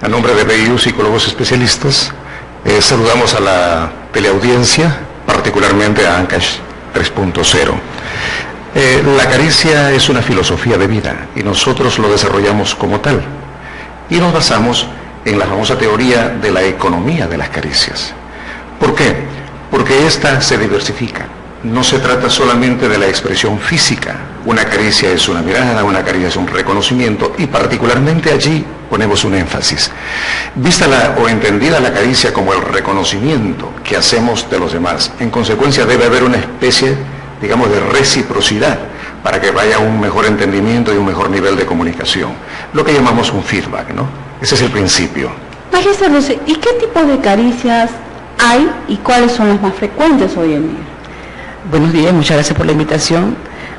A nombre de BIU Psicólogos Especialistas, saludamos a la teleaudiencia, particularmente a Ancash 3.0. La caricia es una filosofía de vida y nosotros lo desarrollamos como tal. Y nos basamos en la famosa teoría de la economía de las caricias. ¿Por qué? Porque esta se diversifica. No se trata solamente de la expresión física. Una caricia es una mirada, una caricia es un reconocimiento, y particularmente allí ponemos un énfasis. Vista o entendida la caricia como el reconocimiento que hacemos de los demás, en consecuencia debe haber una especie, digamos, de reciprocidad para que vaya un mejor entendimiento y un mejor nivel de comunicación. Lo que llamamos un feedback, ¿no? Ese es el principio. Magister Luce, ¿y qué tipo de caricias hay y cuáles son las más frecuentes hoy en día? Buenos días, muchas gracias por la invitación.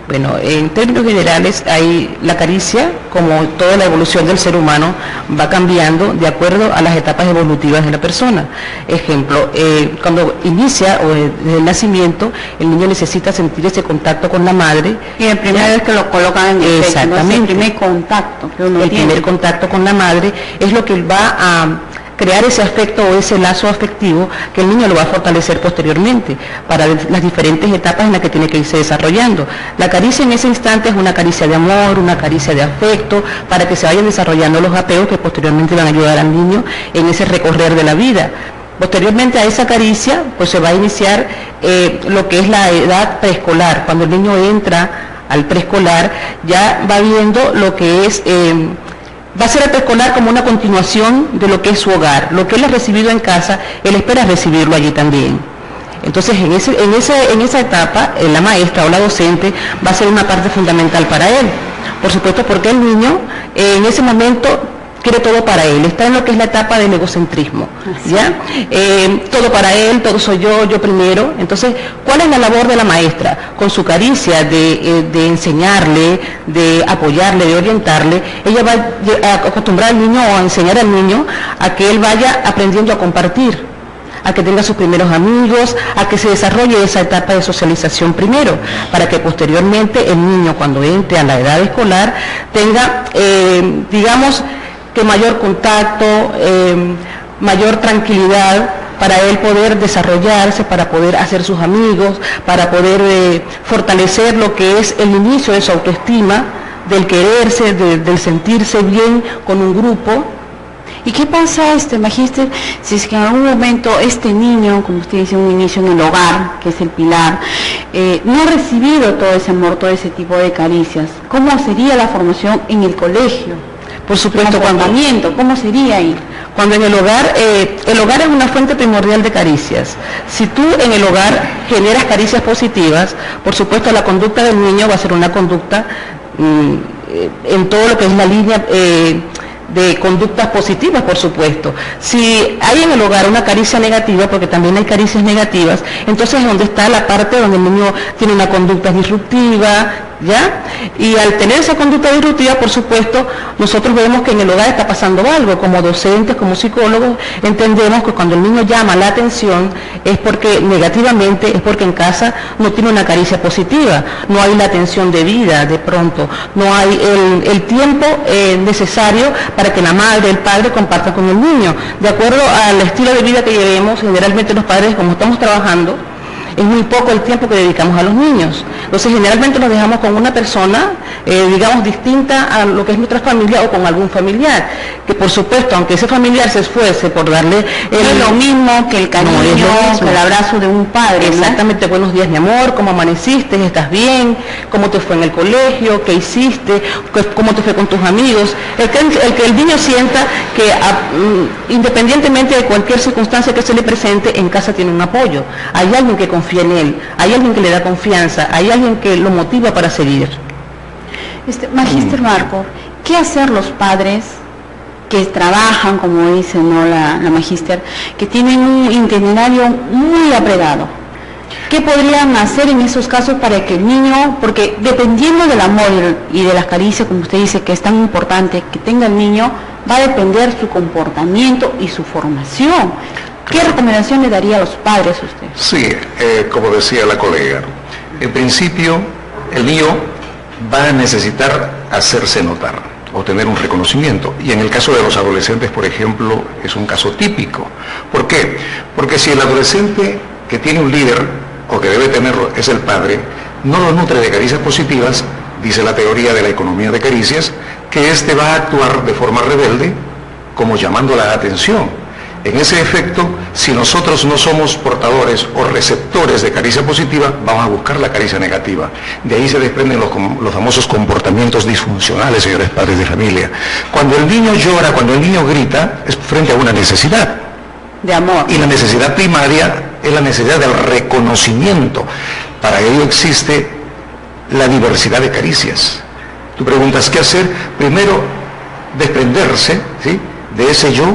Bueno, en términos generales, hay la caricia, como toda la evolución del ser humano, va cambiando de acuerdo a las etapas evolutivas de la persona. Ejemplo, cuando inicia o desde el nacimiento, el niño necesita sentir ese contacto con la madre. Y la primera vez que lo colocan en el pecho, exactamente, el primer contacto que uno tiene. El primer contacto con la madre es lo que va a crear ese afecto o ese lazo afectivo que el niño lo va a fortalecer posteriormente para las diferentes etapas en las que tiene que irse desarrollando. La caricia en ese instante es una caricia de amor, una caricia de afecto, para que se vayan desarrollando los apegos que posteriormente van a ayudar al niño en ese recorrer de la vida. Posteriormente a esa caricia, pues se va a iniciar lo que es la edad preescolar. Cuando el niño entra al preescolar, ya va viendo lo que es... va a ser el preescolar como una continuación de lo que es su hogar. Lo que él ha recibido en casa, él espera recibirlo allí también. Entonces, en esa etapa, la maestra o la docente va a ser una parte fundamental para él. Por supuesto, porque el niño en ese momento quiere todo para él, está en lo que es la etapa del egocentrismo, ¿ya? Todo para él, todo soy yo primero. Entonces, ¿cuál es la labor de la maestra? Con su caricia de enseñarle, de apoyarle, de orientarle, ella va a acostumbrar al niño o a enseñar al niño a que él vaya aprendiendo a compartir, a que tenga sus primeros amigos, a que se desarrolle esa etapa de socialización primero, para que posteriormente el niño, cuando entre a la edad escolar, tenga, digamos, que mayor contacto, mayor tranquilidad para él poder desarrollarse, para poder hacer sus amigos, para poder fortalecer lo que es el inicio de su autoestima, del quererse, del sentirse bien con un grupo. ¿Y qué pasa, Magíster, si es que en algún momento este niño, como usted dice, un inicio en el hogar, que es el pilar, no ha recibido todo ese amor, todo ese tipo de caricias? ¿Cómo sería la formación en el colegio? Por supuesto, ¿cómo sería ahí? Cuando en el hogar es una fuente primordial de caricias. Si tú en el hogar generas caricias positivas, por supuesto la conducta del niño va a ser una conducta en todo lo que es la línea de conductas positivas, por supuesto. Si hay en el hogar una caricia negativa, porque también hay caricias negativas, entonces es donde está la parte donde el niño tiene una conducta disruptiva, ¿ya? Y al tener esa conducta disruptiva, por supuesto, nosotros vemos que en el hogar está pasando algo. Como docentes, como psicólogos, entendemos que cuando el niño llama la atención es porque negativamente, es porque en casa no tiene una caricia positiva, no hay la atención debida de pronto, no hay el tiempo necesario para que la madre, el padre compartan con el niño. De acuerdo al estilo de vida que llevemos, generalmente los padres, como estamos trabajando, es muy poco el tiempo que dedicamos a los niños. Entonces, generalmente los dejamos con una persona, digamos, distinta a lo que es nuestra familia o con algún familiar, que por supuesto, aunque ese familiar se esfuerce por darle... no es lo mismo que el cariño, que el abrazo de un padre, exactamente, ¿no? Buenos días, mi amor, ¿cómo amaneciste? ¿Estás bien? ¿Cómo te fue en el colegio? ¿Qué hiciste? ¿Cómo te fue con tus amigos? El niño sienta que independientemente de cualquier circunstancia que se le presente, en casa tiene un apoyo. Hay alguien que confía en él, hay alguien que le da confianza, hay alguien que lo motiva para seguir. Magíster Marco, ¿qué hacer los padres que trabajan, como dice, ¿no?, la magíster, que tienen un itinerario muy apretado? ¿Qué podrían hacer en esos casos para que el niño, porque dependiendo del amor y de las caricias, como usted dice, que es tan importante que tenga el niño, va a depender su comportamiento y su formación? ¿Qué recomendación le daría a los padres a usted? Sí, como decía la colega, en principio el niño va a necesitar hacerse notar. o tener un reconocimiento. Y en el caso de los adolescentes, por ejemplo, es un caso típico. ¿Por qué? Porque si el adolescente que tiene un líder, o que debe tenerlo, es el padre, no lo nutre de caricias positivas, dice la teoría de la economía de caricias, que éste va a actuar de forma rebelde, como llamando la atención. En ese efecto, si nosotros no somos portadores o receptores de caricia positiva, vamos a buscar la caricia negativa. De ahí se desprenden los famosos comportamientos disfuncionales, señores padres de familia. Cuando el niño llora, cuando el niño grita, es frente a una necesidad. De amor. Y la necesidad primaria es la necesidad del reconocimiento. Para ello existe la diversidad de caricias. Tú preguntas, ¿qué hacer? Primero, desprenderse, ¿sí?, de ese yo,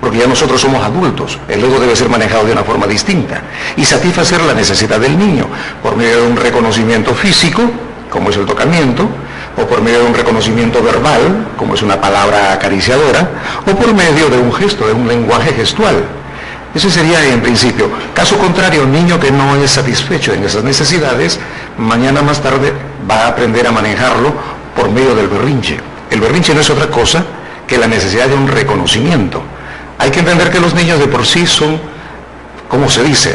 porque ya nosotros somos adultos, el ego debe ser manejado de una forma distinta, y satisfacer la necesidad del niño, por medio de un reconocimiento físico, como es el tocamiento, o por medio de un reconocimiento verbal, como es una palabra acariciadora, o por medio de un gesto, de un lenguaje gestual. Ese sería en principio. Caso contrario, un niño que no es satisfecho en esas necesidades, mañana más tarde va a aprender a manejarlo por medio del berrinche. El berrinche no es otra cosa que la necesidad de un reconocimiento. Hay que entender que los niños de por sí son, como se dice,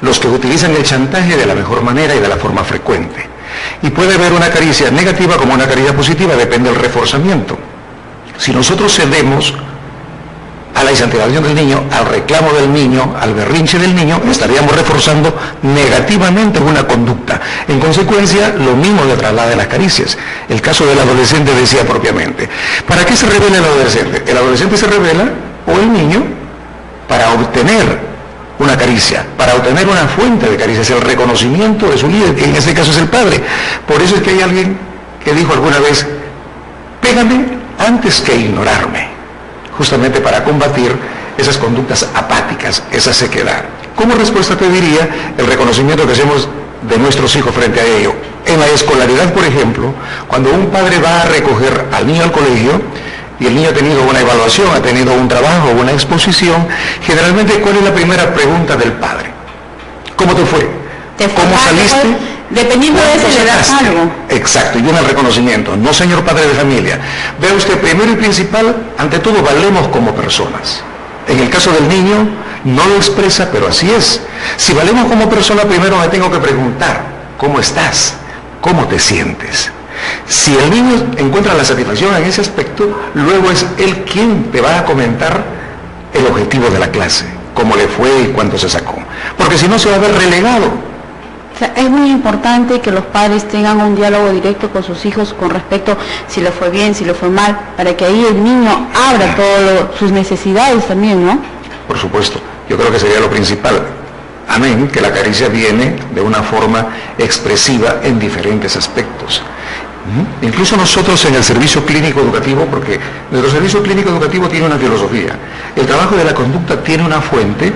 los que utilizan el chantaje de la mejor manera y de la forma frecuente. Y puede haber una caricia negativa como una caricia positiva, depende del reforzamiento. Si nosotros cedemos a la incentivación del niño, al reclamo del niño, al berrinche del niño, estaríamos reforzando negativamente una conducta. En consecuencia, lo mismo le traslada a las caricias. El caso del adolescente decía propiamente. ¿Para qué se revela el adolescente? El adolescente se revela, o el niño, para obtener una caricia, para obtener una fuente de caricias, el reconocimiento de su líder, que en este caso es el padre. Por eso es que hay alguien que dijo alguna vez, pégame antes que ignorarme, justamente para combatir esas conductas apáticas, esa sequedad. Como respuesta te diría el reconocimiento que hacemos de nuestros hijos frente a ello. En la escolaridad, por ejemplo, cuando un padre va a recoger al niño al colegio, y el niño ha tenido una evaluación, ha tenido un trabajo, una exposición, generalmente, ¿cuál es la primera pregunta del padre? ¿Cómo te fue? ¿Cómo saliste? Dependiendo de eso le das algo. Exacto, y viene el reconocimiento. No, señor padre de familia. Vea usted, primero y principal, ante todo valemos como personas. En el caso del niño, no lo expresa, pero así es. Si valemos como persona, primero me tengo que preguntar, ¿cómo estás? ¿Cómo te sientes? Si el niño encuentra la satisfacción en ese aspecto, luego es él quien te va a comentar el objetivo de la clase, cómo le fue y cuánto se sacó. Porque si no, se va a ver relegado. O sea, es muy importante que los padres tengan un diálogo directo con sus hijos con respecto si le fue bien, si le fue mal, para que ahí el niño abra todas sus necesidades también, ¿no? Por supuesto, yo creo que sería lo principal. Amén, que la caricia viene de una forma expresiva en diferentes aspectos. Incluso nosotros en el servicio clínico educativo, porque nuestro servicio clínico educativo tiene una filosofía. El trabajo de la conducta tiene una fuente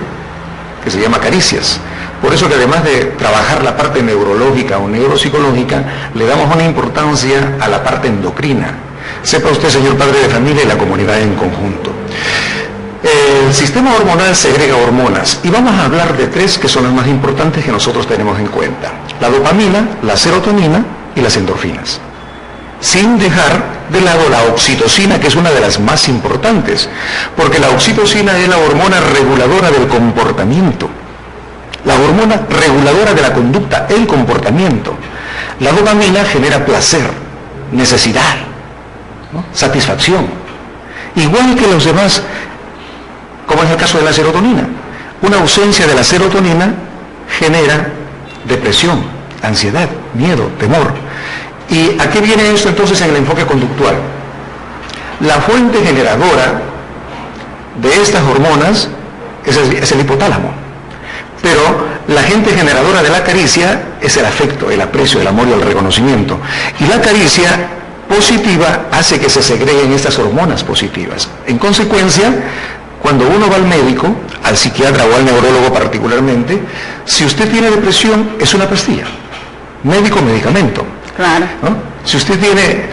que se llama caricias. Por eso que además de trabajar la parte neurológica o neuropsicológica, le damos una importancia a la parte endocrina. Sepa usted, señor padre de familia, y la comunidad en conjunto. El sistema hormonal segrega hormonas, y vamos a hablar de tres que son las más importantes que nosotros tenemos en cuenta: la dopamina, la serotonina y las endorfinas. Sin dejar de lado la oxitocina, que es una de las más importantes, porque la oxitocina es la hormona reguladora del comportamiento, la hormona reguladora de la conducta, el comportamiento. La dopamina genera placer, necesidad, ¿no?, satisfacción, igual que los demás, como es el caso de la serotonina. Una ausencia de la serotonina genera depresión, ansiedad, miedo, temor. ¿Y a qué viene esto entonces en el enfoque conductual? La fuente generadora de estas hormonas es el hipotálamo, pero la agente generadora de la caricia es el afecto, el aprecio, el amor y el reconocimiento. Y la caricia positiva hace que se segreguen estas hormonas positivas. En consecuencia, cuando uno va al médico, al psiquiatra o al neurólogo particularmente, si usted tiene depresión, es una pastilla. Médico, medicamento. Claro. ¿No? Si usted tiene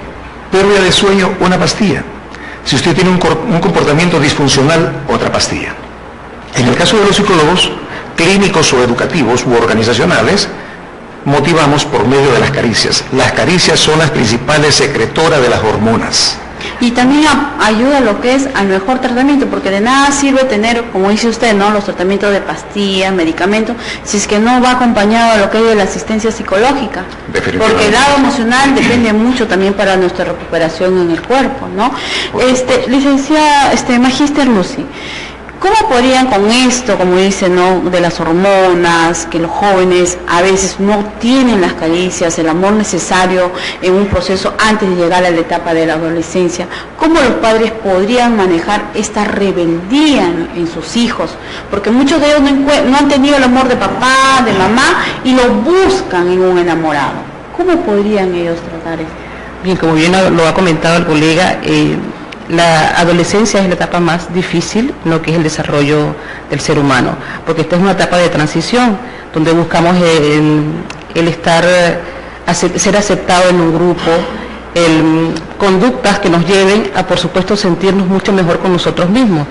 pérdida de sueño, una pastilla. Si usted tiene un comportamiento disfuncional, otra pastilla. En el caso de los psicólogos, clínicos o educativos u organizacionales, motivamos por medio de las caricias. Las caricias son las principales secretoras de las hormonas. Y también ayuda a lo que es al mejor tratamiento, porque de nada sirve tener, como dice usted, ¿no?, los tratamientos de pastillas, medicamentos, si es que no va acompañado de lo que es de la asistencia psicológica. Porque el lado emocional depende mucho también para nuestra recuperación en el cuerpo, ¿no? Licenciada, Magíster Lucy, ¿cómo podrían con esto, como dicen, ¿no?, de las hormonas, que los jóvenes a veces no tienen las caricias, el amor necesario en un proceso antes de llegar a la etapa de la adolescencia, cómo los padres podrían manejar esta rebeldía en sus hijos? Porque muchos de ellos no han tenido el amor de papá, de mamá, y lo buscan en un enamorado. ¿Cómo podrían ellos tratar esto? Bien, como bien lo ha comentado el colega, la adolescencia es la etapa más difícil, lo que es el desarrollo del ser humano, porque esta es una etapa de transición, donde buscamos ser aceptado en un grupo, conductas que nos lleven a, por supuesto, sentirnos mucho mejor con nosotros mismos.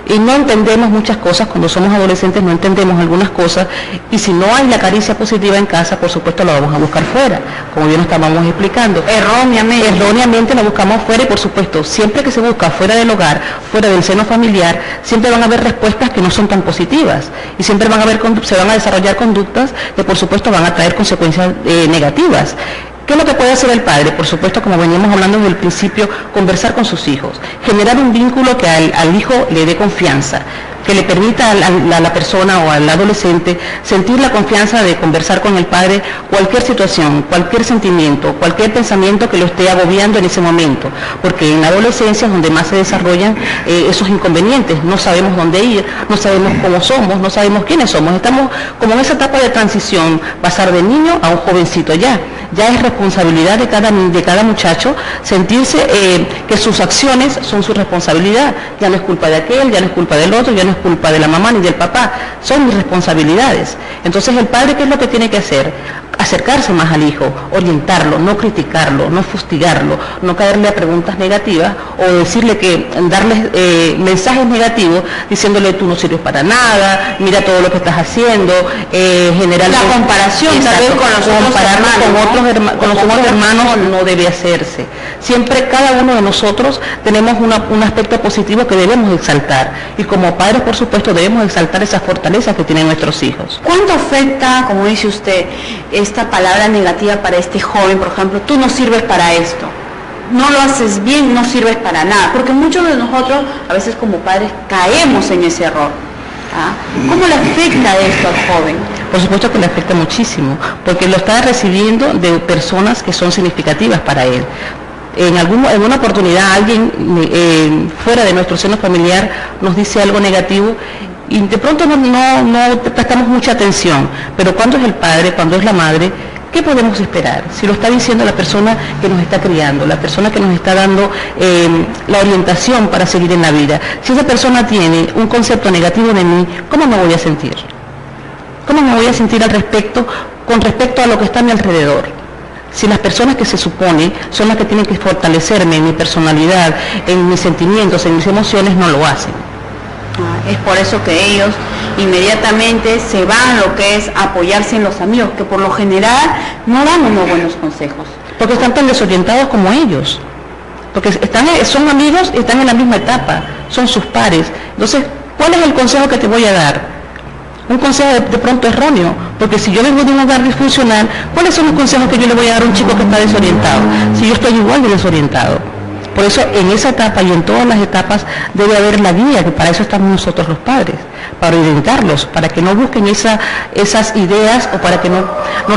Y no entendemos muchas cosas, cuando somos adolescentes no entendemos algunas cosas, y si no hay la caricia positiva en casa, por supuesto la vamos a buscar fuera, como bien nos estábamos explicando. Erróneamente la buscamos fuera, y por supuesto, siempre que se busca fuera del hogar, fuera del seno familiar, siempre van a haber respuestas que no son tan positivas, y siempre se van a desarrollar conductas que por supuesto van a traer consecuencias negativas. ¿Qué es lo que puede hacer el padre? Por supuesto, como veníamos hablando desde el principio, conversar con sus hijos, generar un vínculo que al hijo le dé confianza, que le permita a la persona o al adolescente sentir la confianza de conversar con el padre cualquier situación, cualquier sentimiento, cualquier pensamiento que lo esté agobiando en ese momento, porque en la adolescencia es donde más se desarrollan esos inconvenientes. No sabemos dónde ir, no sabemos cómo somos, no sabemos quiénes somos. Estamos como en esa etapa de transición, pasar de niño a un jovencito ya. Ya es responsabilidad de cada muchacho sentirse que sus acciones son su responsabilidad. Ya no es culpa de aquel, ya no es culpa del otro, ya no es culpa de la mamá ni del papá, son mis responsabilidades. Entonces el padre, ¿qué es lo que tiene que hacer? Acercarse más al hijo, orientarlo, no criticarlo, no fustigarlo, no caerle a preguntas negativas o darle mensajes negativos diciéndole tú no sirves para nada, mira todo lo que estás haciendo, generar la comparación también con los otros hermanos no debe hacerse. Siempre cada uno de nosotros tenemos un aspecto positivo que debemos exaltar, y como padres, por supuesto, debemos exaltar esas fortalezas que tienen nuestros hijos. ¿Cuánto afecta, como dice usted, esta palabra negativa para este joven? Por ejemplo, tú no sirves para esto, no lo haces bien, no sirves para nada, porque muchos de nosotros, a veces como padres, caemos en ese error. ¿Cómo le afecta esto al joven? Por supuesto que le afecta muchísimo, porque lo está recibiendo de personas que son significativas para él. En alguna oportunidad alguien fuera de nuestro seno familiar nos dice algo negativo y de pronto no prestamos mucha atención, pero cuando es el padre, cuando es la madre, ¿qué podemos esperar? Si lo está diciendo la persona que nos está criando, la persona que nos está dando la orientación para seguir en la vida. Si esa persona tiene un concepto negativo de mí, ¿cómo me voy a sentir? ¿Cómo me voy a sentir con respecto a lo que está a mi alrededor? Si las personas que se supone son las que tienen que fortalecerme en mi personalidad, en mis sentimientos, en mis emociones, no lo hacen. Es por eso que ellos inmediatamente se van a lo que es apoyarse en los amigos, que por lo general no dan unos buenos consejos. Porque están tan desorientados como ellos. Porque son amigos y están en la misma etapa, son sus pares. Entonces, ¿cuál es el consejo que te voy a dar? Un consejo de pronto erróneo, porque si yo vengo de un hogar disfuncional, ¿cuáles son los consejos que yo le voy a dar a un chico que está desorientado? Si yo estoy igual de desorientado. Por eso en esa etapa y en todas las etapas debe haber la guía, que para eso estamos nosotros los padres, para orientarlos, para que no busquen esas ideas o para que no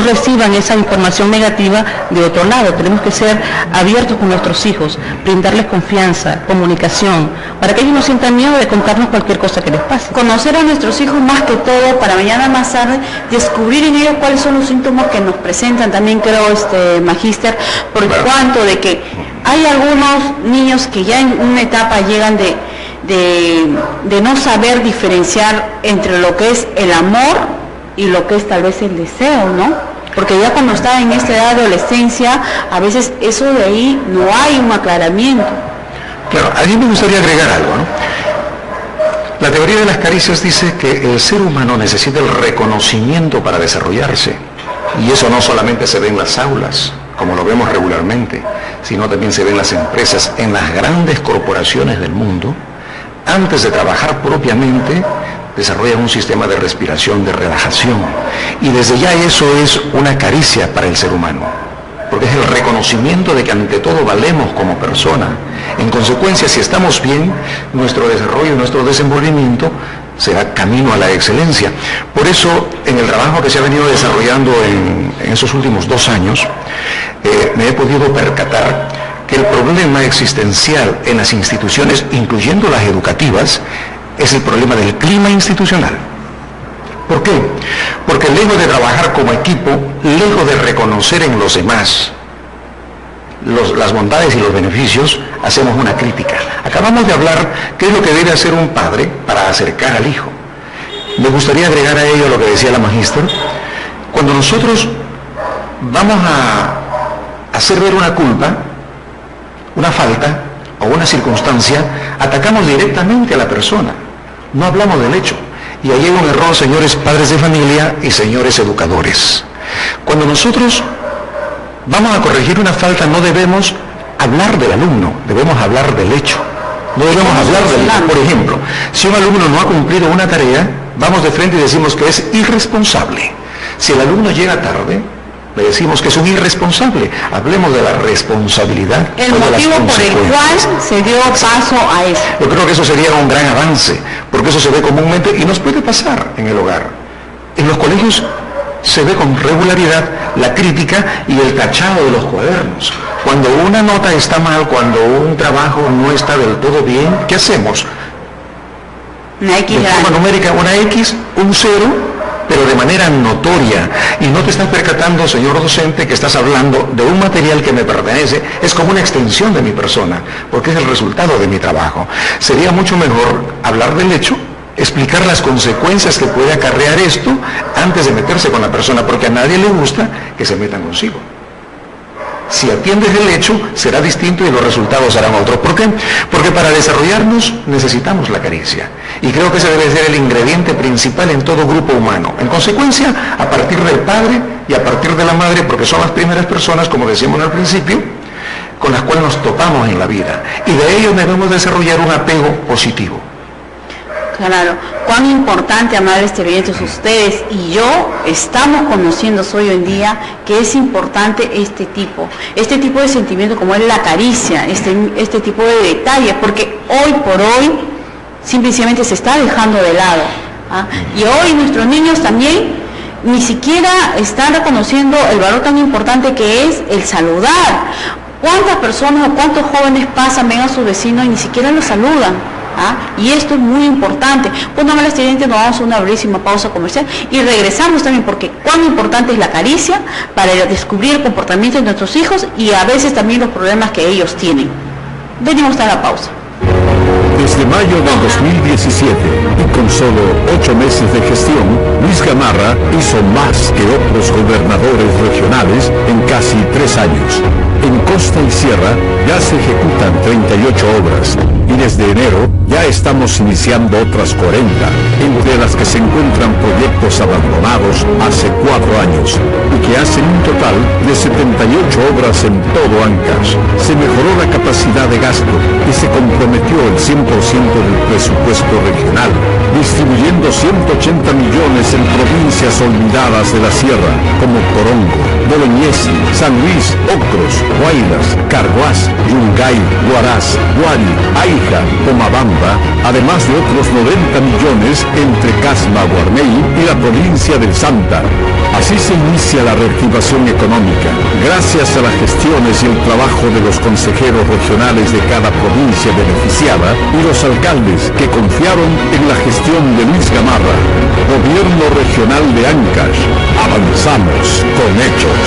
reciban esa información negativa de otro lado. Tenemos que ser abiertos con nuestros hijos, brindarles confianza, comunicación, para que ellos no sientan miedo de contarnos cualquier cosa que les pase. Conocer a nuestros hijos más que todo, para mañana más tarde descubrir en ellos cuáles son los síntomas que nos presentan. También creo, Magíster, por cuanto de que hay algunos niños que ya en una etapa llegan de no saber diferenciar entre lo que es el amor y lo que es tal vez el deseo, ¿no? Porque ya cuando está en esta edad de adolescencia, a veces eso de ahí no hay un aclaramiento. Claro, a mí me gustaría agregar algo, ¿no? La teoría de las caricias dice que el ser humano necesita el reconocimiento para desarrollarse. Y eso no solamente se ve en las aulas, como lo vemos regularmente, sino también se ve en las empresas, en las grandes corporaciones del mundo, antes de trabajar propiamente, desarrollan un sistema de respiración, de relajación. Y desde ya eso es una caricia para el ser humano, porque es el reconocimiento de que ante todo valemos como persona. En consecuencia, si estamos bien, nuestro desarrollo y nuestro desenvolvimiento será camino a la excelencia. Por eso, en el trabajo que se ha venido desarrollando en esos últimos 2 años, me he podido percatar que el problema existencial en las instituciones, incluyendo las educativas, es el problema del clima institucional. ¿Por qué? Porque lejos de trabajar como equipo, lejos de reconocer en los demás las bondades y los beneficios, hacemos una crítica. Acabamos de hablar qué es lo que debe hacer un padre para acercar al hijo. Me gustaría agregar a ello lo que decía la magíster. Cuando nosotros vamos a hacer ver una culpa, una falta o una circunstancia, atacamos directamente a la persona, no hablamos del hecho. Y ahí hay un error, señores padres de familia y señores educadores. Cuando nosotros vamos a corregir una falta, no debemos hablar del alumno, debemos hablar del hecho. No debemos hablar del... Por ejemplo, si un alumno no ha cumplido una tarea, vamos de frente y decimos que es irresponsable. Si el alumno llega tarde, le decimos que es un irresponsable. Hablemos de la responsabilidad. El motivo por el cual se dio paso a eso. Yo creo que eso sería un gran avance, porque eso se ve comúnmente y nos puede pasar en el hogar. En los colegios se ve con regularidad la crítica y el tachado de los cuadernos. Cuando una nota está mal, cuando un trabajo no está del todo bien, ¿qué hacemos? Una X de forma numérica, una X, un 0, pero de manera notoria. Y no te estás percatando, señor docente, que estás hablando de un material que me pertenece, es como una extensión de mi persona, porque es el resultado de mi trabajo. Sería mucho mejor hablar del hecho, explicar las consecuencias que puede acarrear esto antes de meterse con la persona, porque a nadie le gusta que se metan consigo. Si atiendes el hecho, será distinto y los resultados serán otros. ¿Por qué? Porque para desarrollarnos necesitamos la caricia. Y creo que ese debe ser el ingrediente principal en todo grupo humano. En consecuencia, a partir del padre y a partir de la madre, porque son las primeras personas, como decíamos al principio, con las cuales nos topamos en la vida. Y de ellos debemos desarrollar un apego positivo. Claro, cuán importante, amables televidentes, ustedes y yo estamos conociendo hoy en día que es importante este tipo de sentimiento como es la caricia, este tipo de detalles, porque hoy por hoy simplemente se está dejando de lado, ¿ah? Y hoy nuestros niños también ni siquiera están reconociendo el valor tan importante que es el saludar. ¿Cuántas personas o cuántos jóvenes pasan, ven a su vecino y ni siquiera lo saludan? ¿Ah? Y esto es muy importante. Bueno, amables televidentes, nos vamos a una brevísima pausa comercial y regresamos también, porque cuán importante es la caricia para descubrir el comportamiento de nuestros hijos y a veces también los problemas que ellos tienen. Venimos a la pausa. Desde mayo del 2017 y con solo 8 meses de gestión, Luis Gamarra hizo más que otros gobernadores regionales en casi 3 años. En Costa y Sierra ya se ejecutan 38 obras y desde enero ya estamos iniciando otras 40, entre las que se encuentran proyectos abandonados hace 4 años y que hacen un total de 78 obras en todo Ancash. Se mejoró la capacidad de gasto y se comprometió el 100% del presupuesto regional, distribuyendo 180 millones en provincias olvidadas de la Sierra, como Corongo, Bolognesi, San Luis, Ocros, Huaylas, Carhuaz, Yungay, Huaraz, Guari, Aija, Pomabamba, además de otros 90 millones entre Casma, Guarmey y la provincia del Santa. Así se inicia la reactivación económica, gracias a las gestiones y el trabajo de los consejeros regionales de cada provincia beneficiada y los alcaldes que confiaron en la gestión de Luis Gamarra. Gobierno Regional de Ancash. Avanzamos con hechos.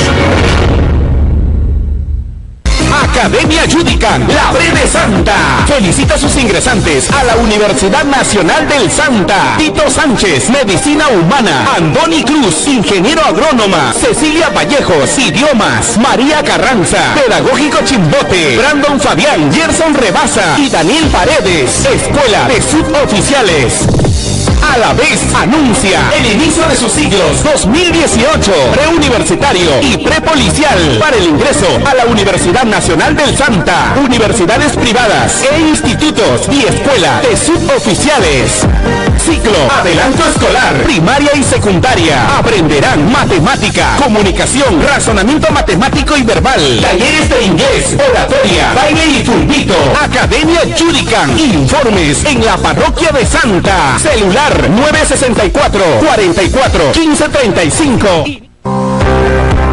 Academia Judican, la Breve Santa. Felicita a sus ingresantes a la Universidad Nacional del Santa. Tito Sánchez, Medicina Humana. Andoni Cruz, Ingeniero Agrónoma. Cecilia Vallejos, Idiomas. María Carranza, Pedagógico Chimbote. Brandon Fabián, Gerson Rebasa y Daniel Paredes, Escuela de Suboficiales. A la vez anuncia el inicio de sus ciclos 2018, preuniversitario y prepolicial para el ingreso a la Universidad Nacional del Santa, universidades privadas e institutos y escuelas de suboficiales. Ciclo adelanto escolar, primaria y secundaria. Aprenderán matemática, comunicación, razonamiento matemático y verbal. Talleres de inglés, oratoria, baile y fulbito. Academia Judican. Informes en la parroquia de Santa. Celular 964 44 1535.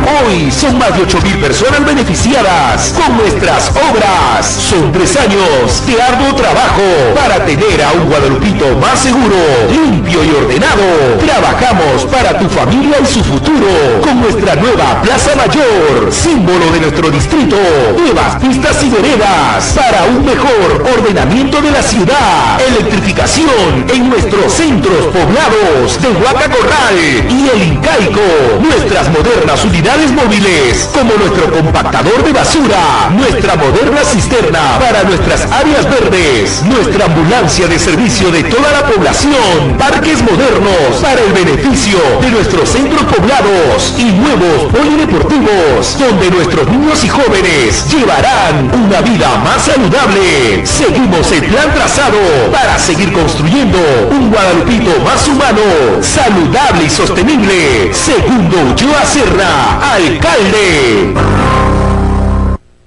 Hoy son más de 8.000 personas beneficiadas con nuestras obras. Son 3 años de arduo trabajo para tener a un guadalupito más seguro, limpio y ordenado. Trabajamos para tu familia y su futuro con nuestra nueva Plaza Mayor, símbolo de nuestro distrito. Nuevas pistas y veredas para un mejor ordenamiento de la ciudad. Electrificación en nuestros centros poblados de Huaca Corral y el Incaico. Nuestras modernas unidades móviles, como nuestro compactador de basura, nuestra moderna cisterna para nuestras áreas verdes, nuestra ambulancia de servicio de toda la población, parques modernos para el beneficio de nuestros centros poblados y nuevos polideportivos, donde nuestros niños y jóvenes llevarán una vida más saludable. Seguimos el plan trazado para seguir construyendo un Guadalupito más humano, saludable y sostenible. Segundo Ulloa Serra, alcalde.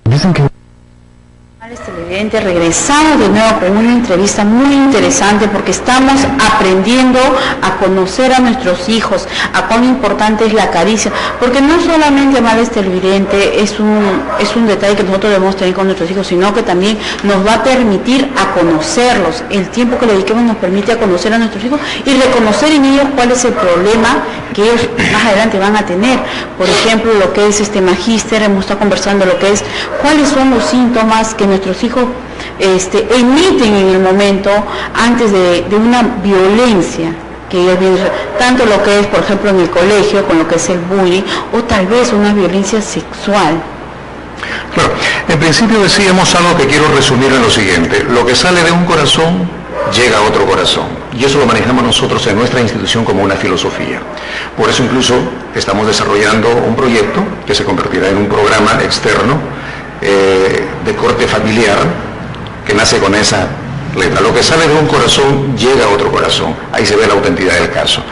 Dicen que televidente, regresamos de nuevo con una entrevista muy interesante porque estamos aprendiendo a conocer a nuestros hijos, a cuán importante es la caricia, porque no solamente, amables televidente, es un detalle que nosotros debemos tener con nuestros hijos, sino que también nos va a permitir a conocerlos. El tiempo que le dediquemos nos permite a conocer a nuestros hijos y reconocer en ellos cuál es el problema que ellos más adelante van a tener. Por ejemplo, lo que es magíster, hemos estado conversando lo que es cuáles son los síntomas que nuestros hijos emiten en el momento antes de una violencia que ellos viven, tanto lo que es, por ejemplo, en el colegio, con lo que es el bullying, o tal vez una violencia sexual. Claro, en principio decíamos algo que quiero resumir en lo siguiente: lo que sale de un corazón llega a otro corazón, y eso lo manejamos nosotros en nuestra institución como una filosofía. Por eso incluso estamos desarrollando un proyecto que se convertirá en un programa externo de corte familiar, que nace con esa letra. Lo que sale de un corazón llega a otro corazón. Ahí se ve la autenticidad del caso.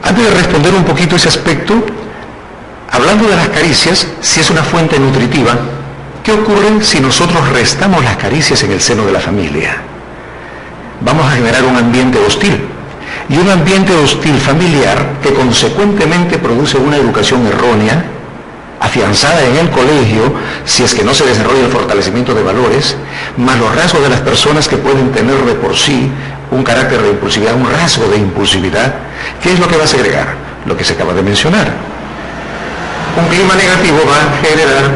Antes de responder un poquito ese aspecto, hablando de las caricias, si es una fuente nutritiva, ¿qué ocurre si nosotros restamos las caricias en el seno de la familia? Vamos a generar un ambiente hostil, y un ambiente hostil familiar que consecuentemente produce una educación errónea, afianzada en el colegio, si es que no se desarrolla el fortalecimiento de valores, más los rasgos de las personas que pueden tener de por sí un carácter de impulsividad, un rasgo de impulsividad. ¿Qué es lo que va a segregar? Lo que se acaba de mencionar. Un clima negativo va a generar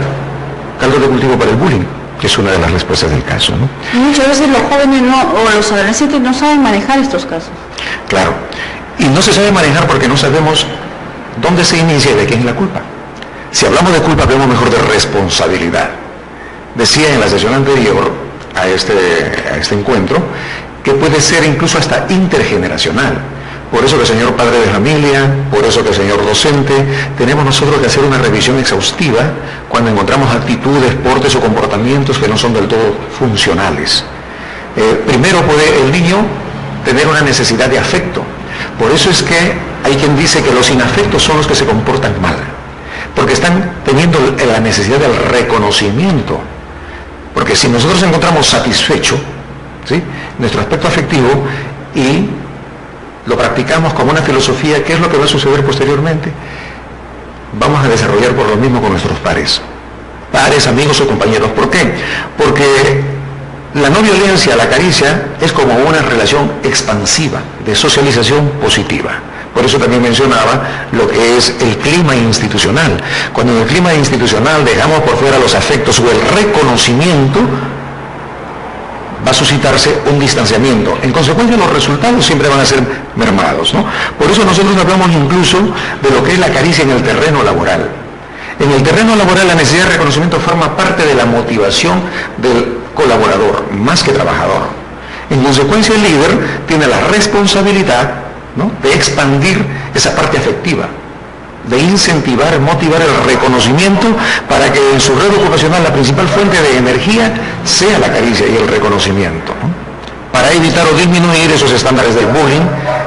caldo de cultivo para el bullying, que es una de las respuestas del caso, ¿no? Y muchas veces los jóvenes o los adolescentes no saben manejar estos casos. Claro, y no se sabe manejar porque no sabemos dónde se inicia y de quién es la culpa. Si hablamos de culpa, hablemos mejor de responsabilidad. Decía en la sesión anterior a este encuentro que puede ser incluso hasta intergeneracional. Por eso que, señor padre de familia, por eso que, señor docente, tenemos nosotros que hacer una revisión exhaustiva cuando encontramos actitudes, portes o comportamientos que no son del todo funcionales. Primero puede el niño tener una necesidad de afecto. Por eso es que hay quien dice que los inafectos son los que se comportan mal, porque están teniendo la necesidad del reconocimiento. Porque si nosotros encontramos satisfecho, ¿sí?, nuestro aspecto afectivo y lo practicamos como una filosofía, ¿qué es lo que va a suceder posteriormente? Vamos a desarrollar por lo mismo con nuestros pares, amigos o compañeros. ¿Por qué? Porque la no violencia, la caricia, es como una relación expansiva, de socialización positiva. Por eso también mencionaba lo que es el clima institucional. Cuando en el clima institucional dejamos por fuera los afectos o el reconocimiento, va a suscitarse un distanciamiento. En consecuencia, los resultados siempre van a ser mermados, ¿no? Por eso nosotros hablamos incluso de lo que es la caricia en el terreno laboral. En el terreno laboral, la necesidad de reconocimiento forma parte de la motivación del colaborador, más que trabajador. En consecuencia, el líder tiene la responsabilidad, ¿no?, de expandir esa parte afectiva, de incentivar, motivar el reconocimiento para que en su red ocupacional la principal fuente de energía sea la caricia y el reconocimiento, ¿no?, para evitar o disminuir esos estándares del bullying,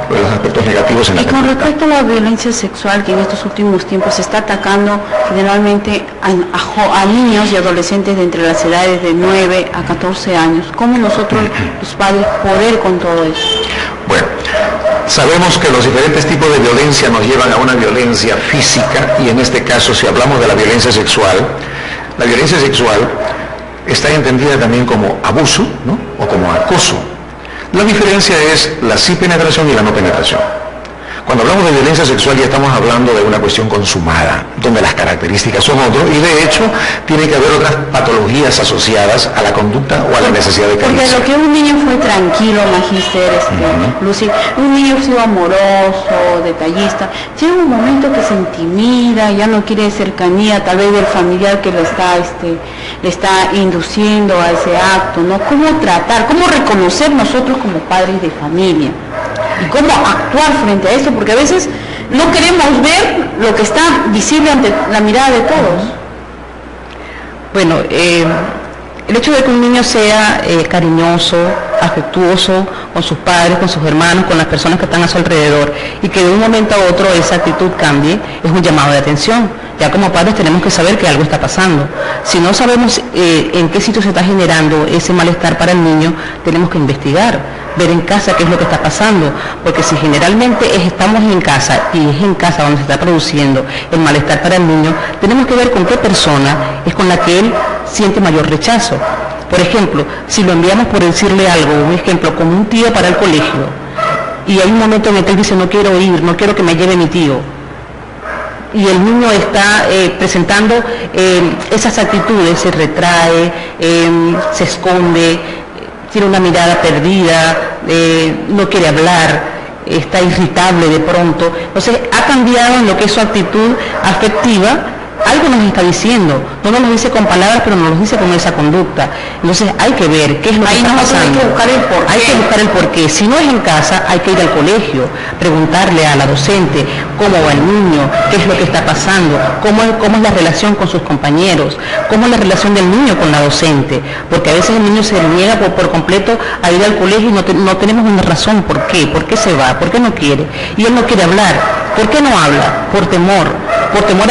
los aspectos negativos en la conducta. Y con respecto a la violencia sexual que en estos últimos tiempos se está atacando generalmente a niños y adolescentes de entre las edades de 9 a 14 años, ¿cómo nosotros los padres poder con todo eso? Bueno, sabemos que los diferentes tipos de violencia nos llevan a una violencia física, y en este caso, si hablamos de la violencia sexual está entendida también como abuso, ¿no?, o como acoso. La diferencia es la sí penetración y la no penetración. Cuando hablamos de violencia sexual ya estamos hablando de una cuestión consumada, donde las características son otras, y de hecho tiene que haber otras patologías asociadas a la conducta o a la necesidad de caricia. Porque lo que un niño fue tranquilo, Magíster, Lucy, un niño ha sido amoroso, detallista, llega un momento que se intimida, ya no quiere cercanía, tal vez del familiar que le está induciendo a ese acto, ¿no? ¿Cómo tratar, cómo reconocer nosotros como padres de familia? Y cómo actuar frente a eso, porque a veces no queremos ver lo que está visible ante la mirada de todos. Bueno, el hecho de que un niño sea cariñoso, afectuoso con sus padres, con sus hermanos, con las personas que están a su alrededor, y que de un momento a otro esa actitud cambie, es un llamado de atención. Ya como padres tenemos que saber que algo está pasando. Si no sabemos en qué sitio se está generando ese malestar para el niño, tenemos que investigar, ver en casa qué es lo que está pasando, porque si generalmente estamos en casa y es en casa donde se está produciendo el malestar para el niño, tenemos que ver con qué persona es con la que él siente mayor rechazo. Por ejemplo, si lo enviamos por decirle algo, un ejemplo, como un tío para el colegio, y hay un momento en el que él dice no quiero ir, no quiero que me lleve mi tío, y el niño está presentando esas actitudes, se retrae, se esconde, tiene una mirada perdida, no quiere hablar, está irritable de pronto. Entonces ha cambiado en lo que es su actitud afectiva. Algo nos está diciendo, no nos lo dice con palabras, pero nos lo dice con esa conducta. Entonces hay que ver qué es lo que está pasando. Hay que buscar el porqué. Hay que buscar el porqué. Si no es en casa, hay que ir al colegio, preguntarle a la docente cómo va el niño, qué es lo que está pasando, cómo es la relación con sus compañeros, cómo es la relación del niño con la docente. Porque a veces el niño se niega por completo a ir al colegio y no tenemos una razón por qué se va, por qué no quiere. Y él no quiere hablar. ¿Por qué no habla? Por temor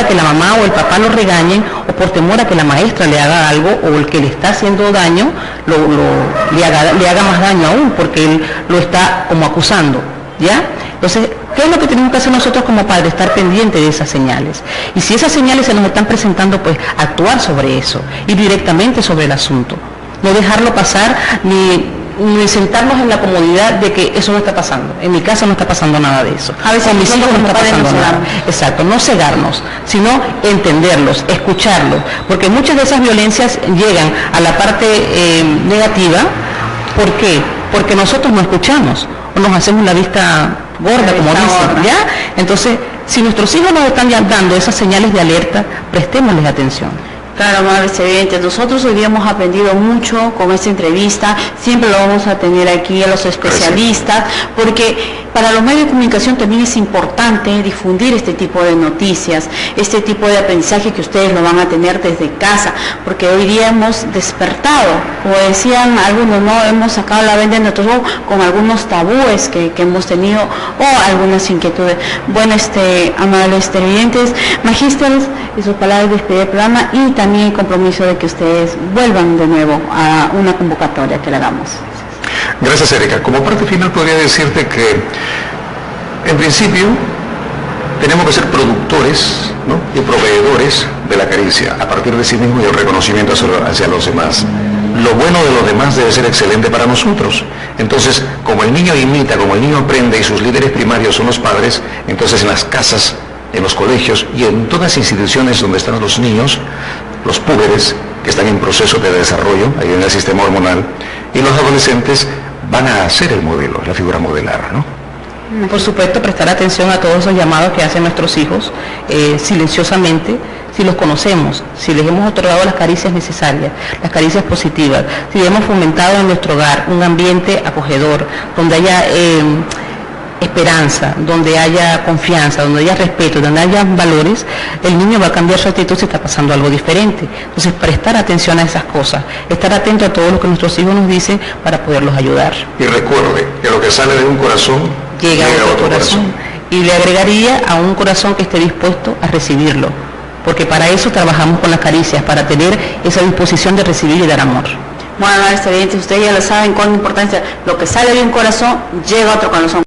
a que la mamá o el papá lo regañen, o por temor a que la maestra le haga algo, o el que le está haciendo daño le haga más daño aún, porque él lo está como acusando, ¿ya? Entonces, ¿qué es lo que tenemos que hacer nosotros como padres? Estar pendientes de esas señales. Y si esas señales se nos están presentando, pues actuar sobre eso, ir directamente sobre el asunto. No dejarlo pasar ni sentarnos en la comodidad de que eso no está pasando. En mi casa no está pasando nada de eso. A veces con mis hijos no está pasando nada. Exacto, no cegarnos, sino entenderlos, escucharlos, porque muchas de esas violencias llegan a la parte negativa. ¿Por qué? Porque nosotros no escuchamos, o nos hacemos la vista gorda, como dicen, ¿ya? Entonces, si nuestros hijos nos están dando esas señales de alerta, prestémosles atención. Claro, madres evidentes. Nosotros hoy día hemos aprendido mucho con esta entrevista. Siempre lo vamos a tener aquí a los especialistas, porque para los medios de comunicación también es importante difundir este tipo de noticias, este tipo de aprendizaje que ustedes lo van a tener desde casa, porque hoy día hemos despertado, como decían algunos, no, hemos sacado la venda de nuestros ojos con algunos tabúes que hemos tenido o algunas inquietudes. Bueno, amables televidentes, magísteres, y sus palabras de despedir el programa, y también el compromiso de que ustedes vuelvan de nuevo a una convocatoria que le hagamos. Gracias, Erika. Como parte final podría decirte que, en principio, tenemos que ser productores, ¿no?, y proveedores de la caricia, a partir de sí mismo y el reconocimiento hacia los demás. Lo bueno de los demás debe ser excelente para nosotros. Entonces, como el niño imita, como el niño aprende y sus líderes primarios son los padres, entonces en las casas, en los colegios y en todas las instituciones donde están los niños, los púberes que están en proceso de desarrollo, ahí en el sistema hormonal, y los adolescentes van a ser el modelo, la figura modelar, ¿no? Por supuesto, prestar atención a todos los llamados que hacen nuestros hijos, silenciosamente, si los conocemos, si les hemos otorgado las caricias necesarias, las caricias positivas, si hemos fomentado en nuestro hogar un ambiente acogedor, donde haya esperanza, donde haya confianza, donde haya respeto, donde haya valores, el niño va a cambiar su actitud si está pasando algo diferente. Entonces, prestar atención a esas cosas, estar atento a todo lo que nuestros hijos nos dicen para poderlos ayudar. Y recuerde que lo que sale de un corazón llega a otro corazón. Y le agregaría a un corazón que esté dispuesto a recibirlo, porque para eso trabajamos con las caricias, para tener esa disposición de recibir y dar amor. Bueno, estudiantes, ustedes ya lo saben con importancia, lo que sale de un corazón llega a otro corazón.